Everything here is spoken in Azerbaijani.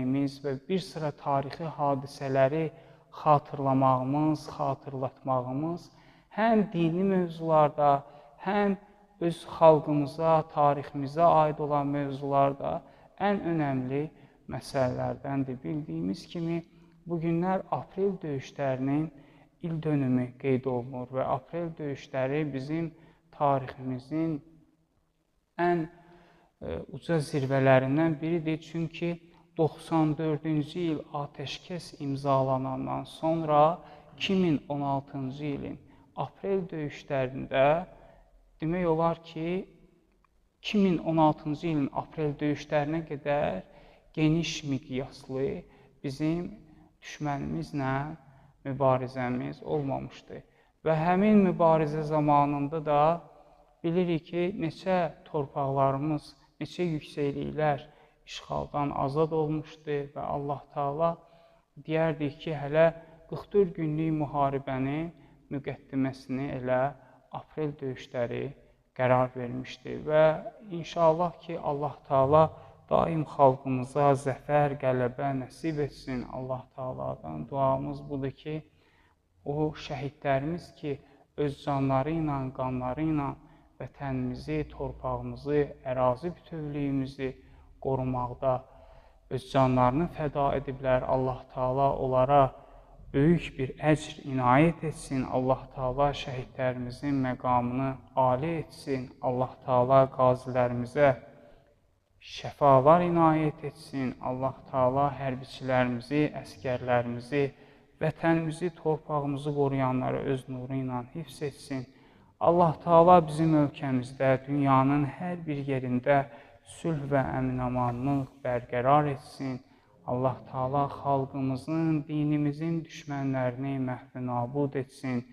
bilməyimiz və bir sıra tarixi hadisələri xatırlamağımız, xatırlatmağımız həm dini mövzularda, həm öz xalqımıza, tariximizə aid olan mövzularda ən önəmli məsələlərdəndir. Bildiyimiz kimi, bugünlər aprel döyüşlərinin ildönümü qeyd olunur və aprel döyüşləri bizim tariximizin ən uca zirvələrindən biridir. Çünki 94-cü il atəşkəs imzalanandan sonra 2016-cı ilin aprel döyüşlərində demək olar ki, 2016-cı ilin aprel döyüşlərinə qədər geniş miqyaslı bizim düşmənimizlə mübarizəmiz olmamışdı. Və həmin mübarizə zamanında da bilirik ki, neçə torpaqlarımız, neçə yüksəkliklər işğaldan azad olmuşdu və Allah Teala deyərdik ki, hələ 44 günlük müharibənin müqəddiməsini elə aprel döyüşləri qərar vermişdi və inşallah ki, Allah Teala daim xalqımıza zəfər, qələbə nəsib etsin. Allah Teala'dan duamız budur ki, o şəhidlərimiz ki, öz canları ilə, qanları ilə vətənimizi, torpağımızı, ərazi bütövlüyümüzü qorumaqda öz canlarını fəda ediblər. Allah Teala onlara böyük bir əcr inayət etsin. Allah Teala şəhidlərimizin məqamını âli etsin. Allah Teala qazilərimizə şəfalar inayət etsin. Allah Teala hərbiçilərimizi, əskərlərimizi, vətənimizi, torpağımızı qoruyanları öz nuru ilə hifz etsin. Allah Teala bizim ölkəmizdə, dünyanın hər bir yerində sülh və əmin-amanlıq bərqərar etsin. Allah Teala xalqımızın, dinimizin düşmənlərini məhv-nabud etsin.